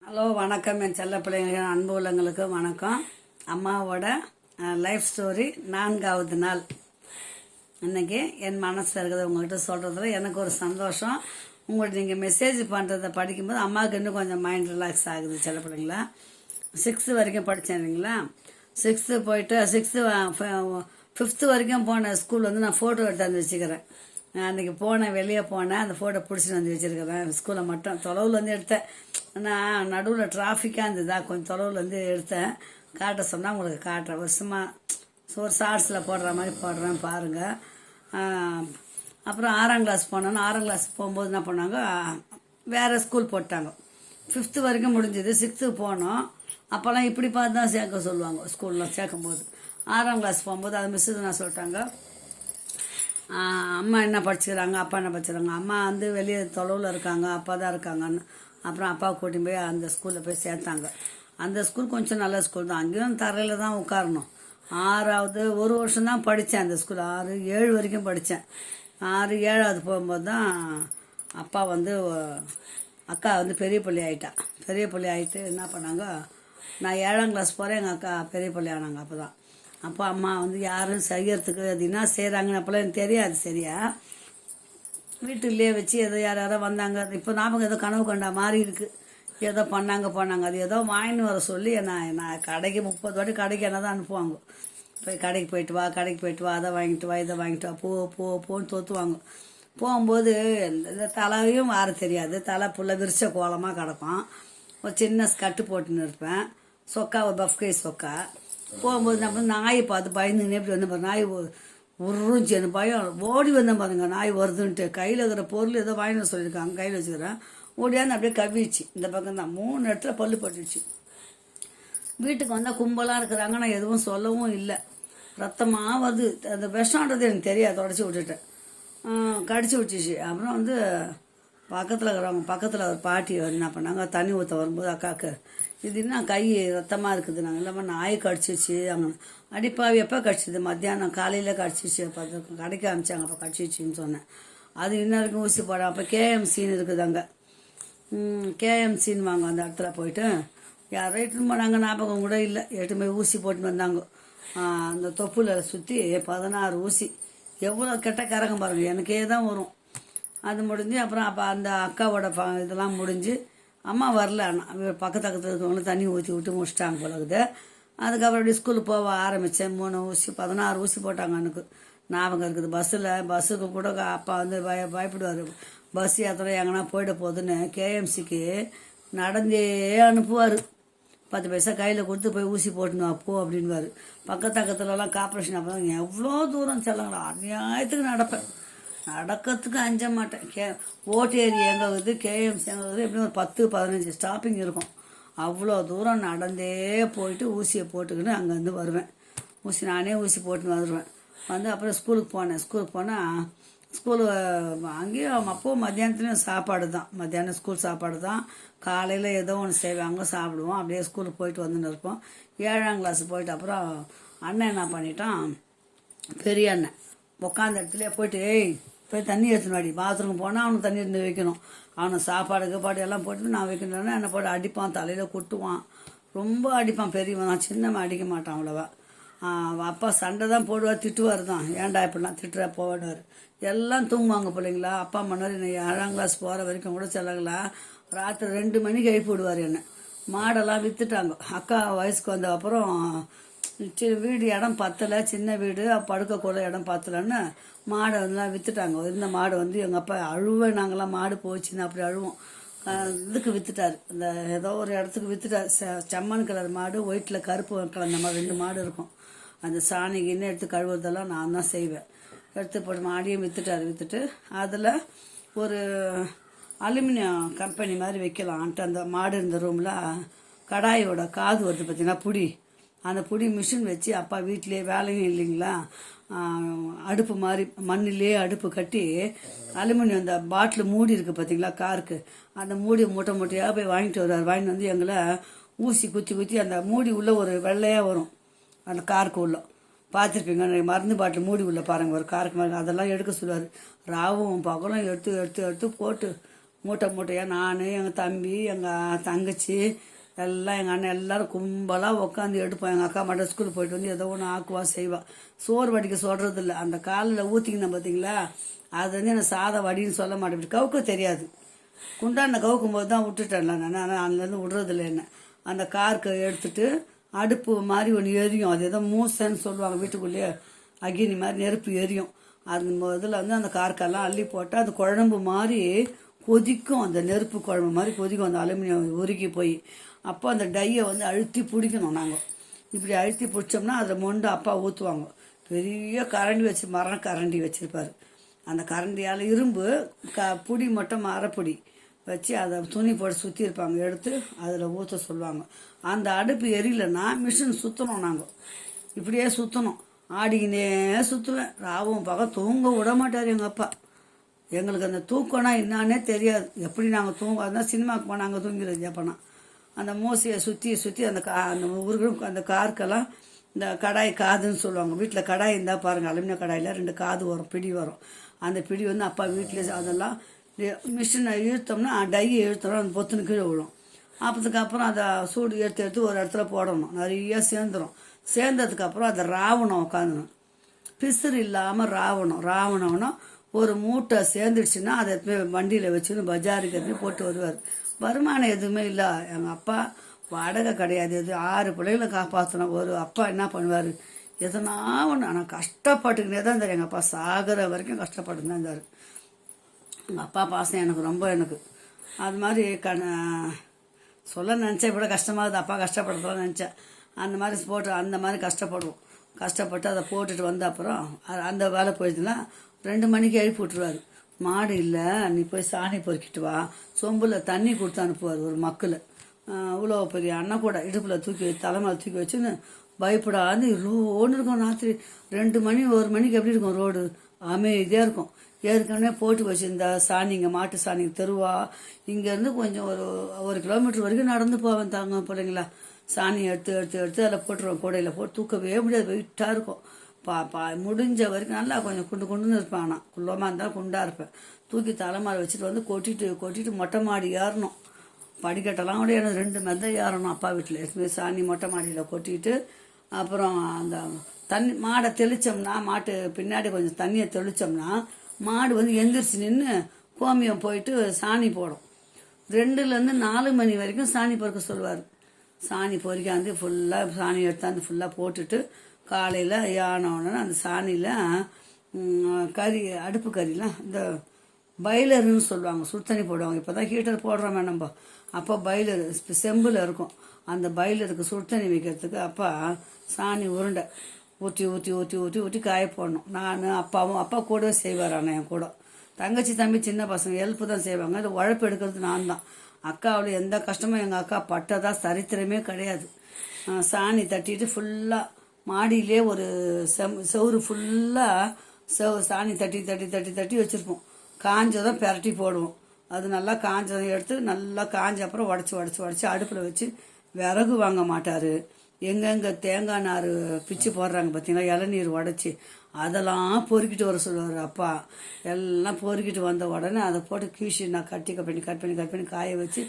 Hello வணக்கம். என் செல்ல பிள்ளைங்க அன்பு உள்ளங்களுக்கு வணக்கம். அம்மாவோட லைஃப் ஸ்டோரி 4வது நாள். இன்னைக்கு என் மனசில் இருக்கிறத உங்கள்கிட்ட சொல்கிறதுல எனக்கு ஒரு சந்தோஷம். உங்கள்கிட்ட நீங்கள் மெசேஜ் பண்ணுறதை படிக்கும்போது அம்மாவுக்கு இன்னும் கொஞ்சம் மைண்ட் ரிலாக்ஸ் ஆகுது. செல்ல பிள்ளைங்களா 6th வரைக்கும் படித்தேன் இல்லைங்களா. 6th போயிட்டு 5th வரைக்கும் போன ஸ்கூல் வந்து நான் ஃபோட்டோ எடுத்து வந்து வச்சுக்கிறேன். அன்றைக்கி போனேன், வெளியே போனேன், அந்த ஃபோட்டோ பிடிச்சிட்டு வந்து வச்சுருக்கிறேன். ஸ்கூலை மட்டும் தொலைவில் வந்து எடுத்தேன். நான் நடுவில் டிராஃபிக்காக இருந்ததா கொஞ்சம் தொலைவில் வந்து எடுத்தேன். காட்ட சொன்னால் உங்களுக்கு காட்டுறேன். ஒரு ஷார்ட்ஸில் போடுற மாதிரி போடுறேன் பாருங்கள். அப்புறம் 6ஆம் கிளாஸ் போனோன்னா 6ஆம் கிளாஸ் போகும்போது என்ன பண்ணாங்க, வேறு ஸ்கூல் போட்டாங்க. 5th வரைக்கும் முடிஞ்சது. 6th போனோம். அப்போல்லாம் இப்படி பார்த்து தான் சேர்க்க சொல்லுவாங்க ஸ்கூலில் சேர்க்கும்போது. 6ஆம் கிளாஸ் போகும்போது அது மிஸ்ஸு என்ன சொல்லிட்டாங்க, அம்மா என்ன படிச்சுக்கிறாங்க, அப்பா என்ன படிச்சுக்கிறாங்க. அம்மா வந்து வெளியே தொலைவில் இருக்காங்க, அப்பா தான் இருக்காங்கன்னு. அப்புறம் அப்பாவை கூட்டின்னு போய் அந்த ஸ்கூலில் போய் சேர்த்தாங்க. அந்த ஸ்கூல் கொஞ்சம் நல்ல ஸ்கூல் தான். அங்கேயும் தரையில் தான் உட்காரணும். 6வது ஒரு வருஷம் தான் படித்தேன் அந்த ஸ்கூல். 6, 7 வரைக்கும் படித்தேன். 6, 7வது போகும்போது தான் அப்பா வந்து அக்கா வந்து பெரிய பிள்ளை ஆகிட்டா. பெரிய பிள்ளை ஆகிட்டு என்ன பண்ணாங்க, நான் 7ஆம் கிளாஸ் போகிறேன், எங்கள் அக்கா பெரிய பிள்ளை ஆனாங்க. அப்போ தான் அப்போ அம்மா வந்து யாரும் செய்யறதுக்கு அது என்ன செய்கிறாங்கன்னு அப்போல்லாம் எனக்கு தெரியாது சரியா. வீட்டுலேயே வச்சு ஏதோ யாரோ வந்தாங்க. இப்போ ஞாபகம் ஏதோ கனவு கண்டா மாதிரி இருக்குது. ஏதோ பண்ணாங்க. அது ஏதோ வாங்கின்னு வர சொல்லி நான் கடைக்கு 30 வாட்டி கடைக்கு என்ன தான் அனுப்புவாங்க. போய் கடைக்கு போயிட்டு வா, அதை வாங்கிட்டு வா, இதை வாங்கிட்டு வா, போன்னு தோற்றுவாங்க. போகும்போது இந்த தலையும் வார தெரியாது. தலை புள்ள விரிச்ச கோலமாக கிடக்கும். ஒரு சின்ன ஸ்கட்டு போட்டுன்னு இருப்பேன். சொக்கா, ஒரு பஃப்கை சொக்கா. போகும்போது நம்ம நாயை பார்த்து பயந்துன்னு எப்படி வந்து பாருங்க, நாய் உருஞ்சி அந்த பயம் ஓடி வந்தேன் பாருங்க. நாய் வருதுன்ட்டு கையில் இருக்கிற பொருள் ஏதோ வாங்கிட்டு சொல்லியிருக்காங்க, கையில் வச்சுக்கிறேன். ஓடியாந்து அப்படியே கவிச்சு இந்த பக்கம் தான் 3 இடத்துல பல்லு பட்டுடுச்சு. வீட்டுக்கு வந்தால் கும்பலாக இருக்கிறாங்க. நான் எதுவும் சொல்லவும் இல்லை. ரத்தமாக வருது. அந்த விஷம்ன்றது எனக்கு தெரியாது. தொடச்சி விட்டுட்டேன். கடிச்சு விட்டுச்சு. அப்புறம் வந்து பக்கத்தில் ஒரு பாட்டி என்ன பண்ணாங்க, தண்ணி ஊற்ற வரும்போது அக்காவுக்கு இது என்ன கை ரத்தமாக இருக்குது. நாங்கள் இல்லாமல் நாய் கடிச்சிச்சு. அங்கே அடிப்பாவி எப்போ கடிச்சிது, மத்தியானம் காலையில் கடிச்சிச்சு. பார்த்து கடைக்கு அமிச்சாங்க, அப்போ கடிச்சிச்சின்னு சொன்னேன். அது இன்ன வரைக்கும் ஊசி போட. அப்போ கேஎம்சின்னு இருக்குது அங்கே. கேஎம்சின்னு வாங்க அந்த இடத்துல போயிட்டு யாரோ இட்டுன்னு போனாங்க, ஞாபகம் கூட இல்லை. எட்டு போய் ஊசி போட்டுன்னு வந்தாங்க. அந்த தொப்புல சுற்றி 16 ஊசி. எவ்வளோ கெட்ட கரகம் பாருங்கள், எனக்கே தான் வரும். அது முடிஞ்சு அப்புறம் அப்போ அந்த அக்காவோட இதெல்லாம் முடிஞ்சு அம்மா வரல. ஆனால் பக்கத்தில் இருக்கவங்களும் தண்ணி ஊற்றி விட்டு முடிச்சிட்டாங்க போலகுது. அதுக்கப்புறம் அப்படி ஸ்கூலுக்கு போக ஆரம்பித்தேன். 3 ஊசி 16 ஊசி போட்டாங்க. எனக்கு ஞாபகம் இருக்குது. பஸ்ஸுக்கு கூட அப்பா வந்து பயப்படுவார். பஸ் யாத்திரை எங்கன்னா போயிட போகுதுன்னு கேஎம்சிக்கு நடந்தே அனுப்புவார். 10 பைசா கையில் கொடுத்து போய் ஊசி போட்டுன்னு அப்போ அப்படின்வார். பக்கத்துலலாம் கார்பரேஷன் அப்போ தான் எவ்வளோ தூரம் செல்லாங்களா, அநியாயத்துக்கு நடப்பேன். நடக்கிறதுக்கு அஞ்ச மாட்டேன். ஓட்டு ஏரி எங்கே இருக்குது, கேஎம்சி எங்கே இருக்குது, எப்படியும் ஒரு 10-15 ஸ்டாப்பிங் இருக்கும். அவ்வளோ தூரம் நடந்தே போயிட்டு ஊசியை போட்டுக்கின்னு அங்கேருந்து வருவேன். நானே ஊசி போட்டுன்னு வந்துடுவேன். வந்து அப்புறம் ஸ்கூலுக்கு போனால் ஸ்கூலு அங்கேயும் அப்போது மத்தியானத்துலேயும் சாப்பாடு தான். மத்தியானம் ஸ்கூல் சாப்பாடு தான். காலையில் ஏதோ ஒன்று செய்வாங்க, சாப்பிடுவோம். அப்படியே ஸ்கூலுக்கு போயிட்டு வந்துன்னு இருப்போம். 7ஆம் கிளாஸ் போயிட்டு அப்புறம் அண்ணன் என்ன பண்ணிட்டான், பெரிய அண்ணன் உட்காந்த இடத்துல போயிட்டு போய் தண்ணி எடுத்துன்னு வாடி. பாத்ரூம் போனால் அவனுக்கு தண்ணி எடுத்து வைக்கணும். அவனுக்கு சாப்பாடு எல்லாம் போட்டு நான் வைக்கணுன்னா என்னை போட்டு அடிப்பான், தலையில் கொட்டுவான், ரொம்ப அடிப்பான். பெரியவன் தான், சின்னவன் அடிக்க மாட்டான் அவ்வளோவா. அப்பா சண்டை தான் போடுவார், திட்டுவார் தான். ஏன்டா இப்படிலாம் திட்டுறா போவாடுவார். எல்லாம் தூங்குவாங்க பிள்ளைங்களா. அப்பா மன்னர் என்னை 7ஆம் கிளாஸ் போகிற வரைக்கும் கூட செல்லங்களா ராத்திரி 2 மணிக்கு எழுப்பி விடுவார். என்னை மாடெல்லாம் விற்றுட்டாங்க. அக்கா வயசுக்கு வந்த அப்புறம் வீடு இடம் பத்தலை, சின்ன வீடு, படுக்கக்கூட இடம் பத்தலைன்னு மாடை வந்துலாம் விற்றுட்டாங்க. இந்த மாடு வந்து எங்கள் அப்பா அழுவேன். நாங்களாம் மாடு போச்சுன்னு அப்படி அழுவோம். இதுக்கு விற்றுட்டார். இந்த ஏதோ ஒரு இடத்துக்கு விற்றுட்டார். செம்மண் கலர் மாடு, ஒயிட்டில் கருப்பு கலந்த மாதிரி 2 மாடு இருக்கும். அந்த சாணி கிண்ணு எடுத்து கழுவுறதெல்லாம் நான் தான் செய்வேன். எடுத்து போட்டு மாடியும் விற்றுட்டு அதில் ஒரு அலுமினியம் கம்பெனி மாதிரி வைக்கலான்ட்டு அந்த மாடு இருந்த ரூமில் கடாயோட காது வருது பார்த்தீங்கன்னா புடி, அந்த புடி மிஷின் வச்சு அப்பா வீட்டிலே வேலையும் இல்லைங்களா, அடுப்பு மாதிரி மண்ணிலே அடுப்பு கட்டி அலுமினியம் அந்த பாட்டில் மூடி இருக்குது பார்த்தீங்களா காருக்கு, அந்த மூடி மூட்டையாக போய் வாங்கிட்டு வருவார். வாங்கிட்டு வந்து எங்களை ஊசி குத்தி அந்த மூடி உள்ள ஒரு வெள்ளையாக வரும். அந்த காருக்கு உள்ள பார்த்துருப்பீங்க, மருந்து பாட்டில் மூடி உள்ள பாருங்கள் ஒரு காருக்கு மாதிரி. அதெல்லாம் எடுக்க சொல்லுவார். ராவும் பகலும் எடுத்து போட்டு மூட்டை மூட்டையாக நான் எங்கள் தம்பி எங்கள் தங்கச்சி எல்லாம் எங்கள் அண்ணன் எல்லோரும் கும்பலாக உட்காந்து எடுப்போம். எங்கள் அக்கா மட்டும் ஸ்கூலுக்கு போயிட்டு வந்து ஏதோ ஒன்று ஆக்குவா செய்வாள். சோறு வடிக்க சொல்கிறது இல்லை. அந்த காலில் ஊற்றிக்கின பார்த்தீங்களா, அது வந்து எனக்கு சாதம் வடின்னு சொல்ல மாட்டேன். கவுக்க தெரியாது. குண்டான கவுக்கும் போது தான் விட்டுட்டேன்ல நான், அதுலேருந்து விடுறதில்ல என்ன. அந்த கார்க்கு எடுத்துட்டு அடுப்பு மாதிரி ஒன்று எரியும். அது ஏதோ மூசைன்னு சொல்லுவாங்க, வீட்டுக்குள்ளேயே அக்னி மாதிரி நெருப்பு எரியும். அது இதில் வந்து அந்த கார்க்கெல்லாம் அள்ளி போட்டால் அது குழம்பு மாதிரி கொதிக்கும். அந்த நெருப்பு குழம்பு மாதிரி கொதிக்கும், அந்த அலுமினியம் உருகி போய். அப்போ அந்த டையை வந்து அழுத்தி பிடிக்கணும். நாங்கள் இப்படி அழுத்தி பிடிச்சோம்னா அதில் மொண்டு அப்பா ஊற்றுவாங்க. பெரிய கரண்டி வச்சு மர கரண்டி வச்சுருப்பார். அந்த கரண்டியால் இரும்பு புடி மட்டும் மரப்பொடி வச்சு அதை துணி போட்டு சுற்றி இருப்பாங்க. எடுத்து அதில் ஊற்ற சொல்லுவாங்க. அந்த அடுப்பு எரியலைன்னா மிஷின் சுற்றணும். நாங்கள் இப்படியே சுற்றணும். ஆடிக்கினே சுற்றுவேன். ராவும் பக்கம் தூங்க விட மாட்டார் எங்கள் அப்பா. எங்களுக்கு அந்த தூக்கம்னா என்னான்னே தெரியாது. எப்படி நாங்கள் அதுதான் சினிமாவுக்கு போனால் அங்கே தூங்கிடுறது. எப்போனா அந்த மூசையை சுற்றி சுற்றி அந்த அந்த உருகும் அந்த கார்க்கெல்லாம் இந்த கடாய் காதுன்னு சொல்லுவாங்க. வீட்டில் கடாய் இருந்தால் பாருங்கள், அலுமினிய கடாயில் 2 காது வரும், பிடி வரும். அந்த பிடி வந்து அப்பா வீட்டிலே அதெல்லாம் மிஷினை இழுத்தோம்னா டையை இழுத்தோம்னா அந்த பொத்துன்னு கீழே விழும். அப்போதுக்கப்புறம் அதை சூடு எடுத்து ஒரு இடத்துல போடணும். நிறைய சேர்ந்துடும். சேர்ந்ததுக்கப்புறம் அதை ராவணம் உட்காந்துணும். பிசுறு இல்லாமல் ராவணம்னா ஒரு மூட்டை சேர்ந்துடுச்சுன்னா அதை வண்டியில் வச்சுன்னு பஜாருக்கு போட்டு வருவார். வருமானம் எதுவுமே இல்லை. எங்கள் அப்பா வாடகை கிடையாது. எது 6 பிள்ளைகளை காப்பாற்றணும். ஒரு அப்பா என்ன பண்ணுவார், எதனா ஒன்று. ஆனால் கஷ்டப்பட்டுக்கினே தான் இருந்தார். எங்கள் அப்பா சாகிற வரைக்கும் கஷ்டப்பட்டு தான் இருந்தார். எங்கள் அப்பா பாசம் எனக்கு அது மாதிரி சொல்ல நினச்சேன். இப்படி கஷ்டமாகுது, அப்பா கஷ்டப்படுறதுலாம் நினச்சேன். அந்த மாதிரி போட்டு அந்த மாதிரி கஷ்டப்படுவோம். கஷ்டப்பட்டு அதை போட்டுட்டு வந்த அப்புறம் அந்த வேலை போயிடுச்சுன்னா 2 மணிக்கு எழுப்பி விட்டுருவார். மாடு இல்லை, நீ போய் சாணி பொறுக்கிட்டு வா. சொம்பில் தண்ணி கொடுத்து அனுப்புவார். ஒரு மக்கில் இவ்வளோ பெரிய அண்ணன் கூட இடுப்பில் தலைமையில் தூக்கி வச்சுன்னு பயப்படாது ரோடு இருக்கும். ராத்திரி 2 மணி 1 மணிக்கு எப்படி இருக்கும் ரோடு, அமைதியாக இருக்கும். ஏற்கனவே போட்டு வச்சுருந்தா சாணிங்க, மாட்டு சாணிங்க தெருவா. இங்கேருந்து கொஞ்சம் ஒரு கிலோமீட்டர் வரைக்கும் நடந்து போவேன் தாங்க பிள்ளைங்களா. சாணி எடுத்து அதில் போட்டுருவோம். கூடையில் போட்டு தூக்கவே முடியாது, வெயிட்டாக இருக்கும். முடிஞ்ச வரைக்கும் நல்லா கொஞ்சம் குண்டுன்னு இருப்பேன். ஆனால் குள்ளமாக இருந்தாலும் குண்டாக இருப்பேன். தூக்கி தலைமாரி வச்சுட்டு வந்து கொட்டிட்டு மொட்டை மாடி ஏறணும். படிக்கட்டெல்லாம் கூட எனக்கு 2 மெத்த ஏறணும். அப்பா வீட்டில் எதுவுமே சாணி மொட்டை மாடியில் கொட்டிட்டு அப்புறம் அந்த மாடை தெளித்தோம்னா, மாட்டு பின்னாடி கொஞ்சம் தண்ணியை தெளித்தோம்னா மாடு வந்து எந்திரிச்சு நின்று கோமியம் போயிட்டு சாணி போடும். 2லேருந்து 4 மணி வரைக்கும் சாணி பொறுக்க சொல்லுவார். சாணி பொறிக்காந்து ஃபுல்லாக சாணி எடுத்தாந்து ஃபுல்லாக போட்டுட்டு காலையில் யானோன்னு அந்த சாணியில் அடுப்பு கறிலாம் இந்த பைலருன்னு சொல்லுவாங்க, சுடுதண்ணி போடுவாங்க. இப்போ தான் ஹீட்டர் போடுறோமே நம்ம. அப்போ பைலர் செம்பில் இருக்கும். அந்த பைலருக்கு சுடுதண்ணி வைக்கிறதுக்கு அப்பா சாணி உருண்டை ஊற்றி காய போடணும். நான் அப்பா கூடவே செய்வார். ஆனால் என் கூட தங்கச்சி தம்பி சின்ன பசங்க ஹெல்ப்பு தான் செய்வாங்க. அது உழைப்பு எடுக்கிறது நான் தான். அக்காவில் எந்த கஷ்டமும் எங்கள் அக்கா பட்டதா சரித்திரமே கிடையாது. சாணி தட்டிட்டு ஃபுல்லாக மாடியிலே ஒரு செவுறு ஃபுல்லாக சாணி தட்டி வச்சுருப்போம். காஞ்சதும் பெரட்டி போடுவோம். அது நல்லா காஞ்சதை எடுத்து நல்லா காஞ்ச அப்புறம் உடச்சி அடுப்பில் வச்சு விறகு வாங்க மாட்டார். எங்கெங்கே தேங்காய் நார் பிச்சு போடுறாங்க பார்த்தீங்களா, இளநீர் உடச்சி அதெல்லாம் பொறுக்கிட்டு வர சொல்லுவார் அப்பா. எல்லாம் பொறுக்கிட்டு வந்த உடனே அதை போட்டு கீழ்ச்சி நான் கட் பண்ணி காய வச்சு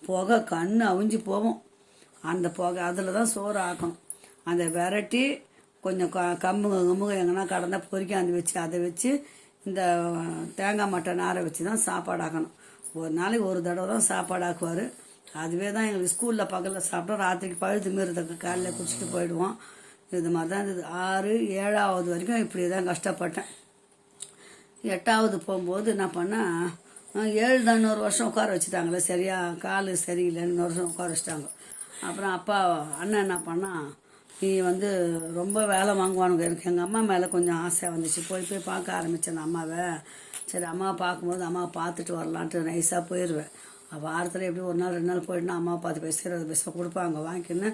புகை கண் அவிஞ்சு போவோம். அந்த புகை அதில் தான் சோறு ஆக்கணும். அந்த விரட்டி கொஞ்சம் கம்புங்க எங்கன்னா கடந்தால் பொறிக்காந்து வச்சு அதை வச்சு இந்த தேங்காய் மட்டை நாரை வச்சு தான் சாப்பாடு ஆக்கணும். ஒரு நாளைக்கு ஒரு தடவை தான் சாப்பாடு ஆக்குவார். அதுவே தான் எங்களுக்கு ஸ்கூலில் பகலில் சாப்பிட்டோம், ராத்திரிக்கு பழுது மீறதுக்கு காலையில் குடிச்சிட்டு போயிடுவோம். இது மாதிரி தான் இருந்தது. 6 7வது வரைக்கும் இப்படி தான் கஷ்டப்பட்டேன். 8வது போகும்போது என்ன பண்ணேன், 7 தான் இன்னொரு வருஷம் உட்கார வச்சுட்டாங்களே, சரியா கால் சரியில்லைன்னு இன்னொரு வருஷம் உட்கார வச்சுட்டாங்க. அப்புறம் அப்பா அண்ணன் என்ன பண்ணால், நீ வந்து ரொம்ப வேலை வாங்குவானுங்க. எனக்கு எங்கள் அம்மா மேலே கொஞ்சம் ஆசை வந்துச்சு. போய் பார்க்க ஆரம்பித்தேன் அம்மாவை. சரி அம்மாவை பார்க்கும்போது அம்மாவை பார்த்துட்டு வரலான்ட்டு நைஸாக போயிடுவேன். வாரத்தில் எப்படி 1 நாள் 2 நாள் போயிட்டுனா அம்மாவை பார்த்து பேசி 20 பைசா கொடுப்பாங்க. வாங்கிக்கின்னு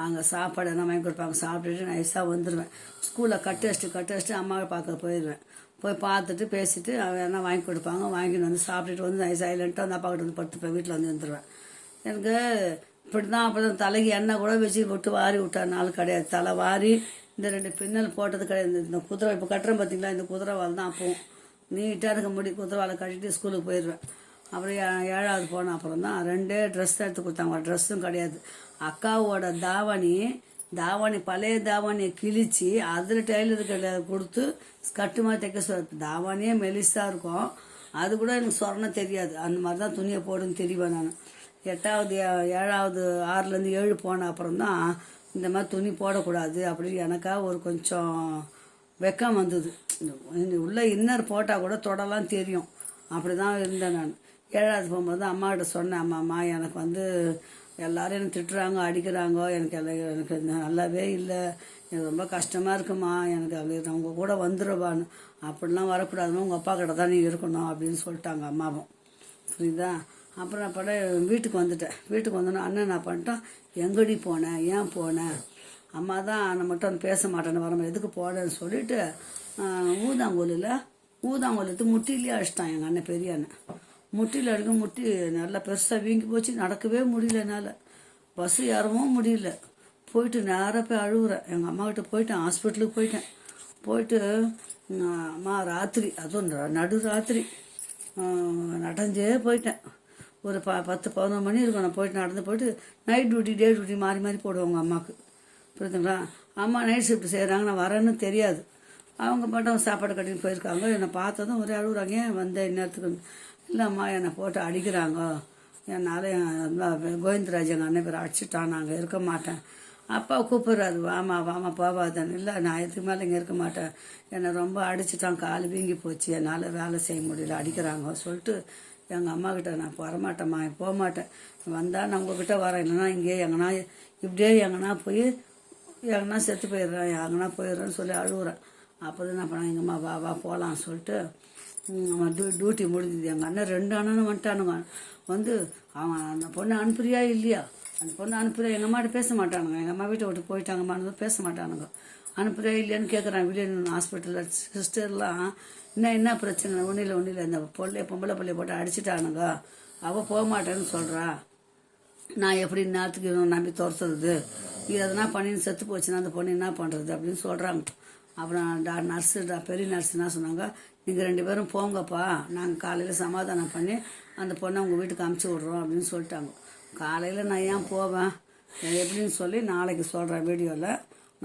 அங்கே சாப்பாடு என்ன வாங்கி கொடுப்பாங்க. சாப்பிட்டுட்டு நைஸாக வந்துடுவேன். ஸ்கூலில் கட்டு வச்சுட்டு அம்மாவை பார்க்க போயிடுவேன். போய் பார்த்துட்டு பேசிட்டு என்ன வாங்கி கொடுப்பாங்க. வாங்கின்னு வந்து சாப்பிட்டுட்டு வந்து நைஸ் சைலண்ட்டாக அந்த அப்பா கிட்ட வந்து படுத்துப்பேன். வீட்டில் வந்து வந்துடுவேன். எனக்கு இப்படி தான் அப்படி தான் தலைக்கு எண்ணெய் கூட வச்சு விட்டு வாரி விட்டார் நாள் கிடையாது. தலை வாரி இந்த 2 பின்னல் போட்டது கிடையாது. இந்த குதிரை இப்போ கட்டுறேன் பார்த்தீங்களா, இந்த குதிரை வால் தான் அப்போவும் நீட்டாக இருக்க முடி குதிரை வாழை கட்டிட்டு ஸ்கூலுக்கு போயிடுவேன். அப்புறம் 7வது போன அப்புறம் தான் 2 ட்ரெஸ் தான் எடுத்து கொடுத்தாங்க. ட்ரெஸ்ஸும் கிடையாது. அக்காவோட தாவணி பழைய தாவணியை கிழிச்சு அதில் டெய்லருக்கு கொடுத்து கட்டு மாதிரி தைக்க சொல்ல. தாவணியே மெலிசாக இருக்கும், அது கூட எனக்கு சொரணம் தெரியாது. அந்த மாதிரி தான் துணியை போடுன்னு தெரிவேன் நான். 7வது 6லேருந்து 7 போன அப்புறம் தான் இந்த மாதிரி துணி போடக்கூடாது அப்படின்னு எனக்காக ஒரு கொஞ்சம் வெக்கம் வந்தது. உள்ள இன்னர் போட்டால் கூட தொடலாம் தெரியும். அப்படி தான் இருந்தேன் நான். 7வது போகும்போது தான் அம்மாக்கிட்ட சொன்னேன், அம்மா எனக்கு எல்லோரும் எனக்கு திட்டுறாங்க, அடிக்கிறாங்க, எனக்கு நல்லாவே இல்லை, எனக்கு ரொம்ப கஷ்டமாக இருக்குமா, எனக்கு அவங்க கூட வந்துடுவான்னு. அப்படிலாம் வரக்கூடாதுன்னு உங்கள் அப்பா கிட்ட தான் நீ இருக்கணும் அப்படின்னு சொல்லிட்டாங்க அம்மாவும். புரியுதா? அப்புறம் வீட்டுக்கு வந்துட்டேன். வீட்டுக்கு வந்தோன்னே அண்ணன் என்ன பண்ணிட்டோம், எங்கடி போனேன், ஏன் போனேன், அம்மா தான் நான் மட்டும் பேச மாட்டேன்னு வரமா எதுக்கு போனேன்னு சொல்லிட்டு ஊதாங்கோல் முட்டிலேயே அடிச்சிட்டான் எங்கள் அண்ணன், பெரிய அண்ணன். முட்டியில் அடிக்க முட்டி நல்லா பெருசாக வீங்கி போச்சு. நடக்கவே முடியல என்னால், பஸ்ஸு ஏறவும் முடியல. போயிட்டு நேராக போய் அழுகுறேன். எங்கள் அம்மாக்கிட்ட போயிட்டேன், ஹாஸ்பிட்டலுக்கு போயிட்டு அம்மா ராத்திரி, அதுவும் நடு ராத்திரி நடந்தே போயிட்டேன். ஒரு 10-11 மணி இருக்கும். நான் நடந்து போயிட்டு நைட் டியூட்டி டே டியூட்டி மாறி மாறி போடுவாங்க அம்மாவுக்கு. புரியுதுங்களா? அம்மா நைட் ஷிஃப்ட் செய்கிறாங்க, நான் வரேன்னு தெரியாது. அவங்க மட்டும் சாப்பாடு கட்டின்னு போயிருக்காங்க. என்னை பார்த்ததும் ஒரே அழுகுறாங்க, ஏன் வந்தேன் இந்நேரத்துக்கு. இல்லைம்மா என்னை போட்டு அடிக்கிறாங்க, என்னால் கோவிந்தராஜ் எங்கள் அண்ணன் பேர் அடிச்சுட்டான், நாங்கள் இருக்க மாட்டேன். அப்பா கூப்பிட்றாரு, வாமா போவாதன்னு. இல்லை நான் இதுக்கு மேலே இங்கே இருக்க மாட்டேன், என்னை ரொம்ப அடிச்சுட்டான், கால் வீங்கி போச்சு, என்னால் வேலை செய்ய முடியல, அடிக்கிறாங்க சொல்லிட்டு எங்கள் அம்மாக்கிட்ட நான் வரமாட்டேம்மா, போக மாட்டேன், வந்தால் நான் உங்ககிட்ட வரேன், இல்லைன்னா இங்கே இப்படியே போய் எங்கன்னா செத்து போயிடுறேன், எங்கன்னா போயிடுறேன்னு சொல்லி அழுகுறேன். அப்போ தான் நான் பண்ணேன், எங்கம்மா வா போகலான்னு சொல்லிட்டு டியூட்டி முடிஞ்சுது. எங்கள் அண்ணன் 2 அண்ணனும் வந்துட்டானுங்க. அவன் அந்த பொண்ணை அனுப்புறியா இல்லையா, அந்த பொண்ணை அனுப்புறியா, எங்கள் அம்மாட்ட பேச மாட்டானுங்க. எங்கள் அம்மா வீட்டை விட்டு போயிட்டாங்கம்மானது பேச மாட்டானுங்க. அனுப்புறியா இல்லையான்னு கேட்குறான். வில்லியன் ஹாஸ்பிட்டலில் சிஸ்டர்லாம் என்ன பிரச்சனை, ஒன்றும் இல்லை, இந்த பொம்பளை பிள்ளைய போட்டு அடிச்சுட்டானுங்க, அவள் போக மாட்டேன்னு சொல்கிறா, நான் எப்படி நேரத்துக்கு நம்பி துரத்துறது, இது எதனா பண்ணின்னு செத்து போச்சுன்னா அந்த பொண்ணு என்ன பண்ணுறது அப்படின்னு சொல்கிறாங்க. அப்புறம் பெரிய நர்ஸு என்ன சொன்னாங்க, நீங்கள் 2 பேரும் போங்கப்பா, நாங்கள் காலையில் சமாதானம் பண்ணி அந்த பொண்ணை உங்கள் வீட்டுக்கு அமுச்சு விட்றோம் அப்படின்னு சொல்லிட்டாங்க. காலையில் நான் ஏன் போவேன் எப்படின்னு சொல்லி நாளைக்கு சொல்கிறேன் வீடியோவில்.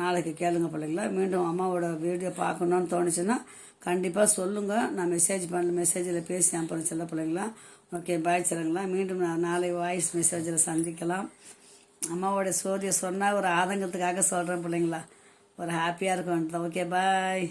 நாளைக்கு கேளுங்க பிள்ளைங்களா. மீண்டும் அம்மாவோட வீடியோ பார்க்கணுன்னு தோணுச்சுன்னா கண்டிப்பாக சொல்லுங்கள். நான் மெசேஜில் பேசி அனுப்புகிறேன் சில பிள்ளைங்களா. ஓகே, பாய் சிலங்களா. மீண்டும் நான் நாளை வாய்ஸ் மெசேஜில் சந்திக்கலாம். அம்மாவோட சோதியை சொன்னால் ஒரு ஆதங்கத்துக்காக சொல்கிறேன் பிள்ளைங்களா, ஒரு ஹாப்பியாக இருக்கும். ஓகே, பாய்.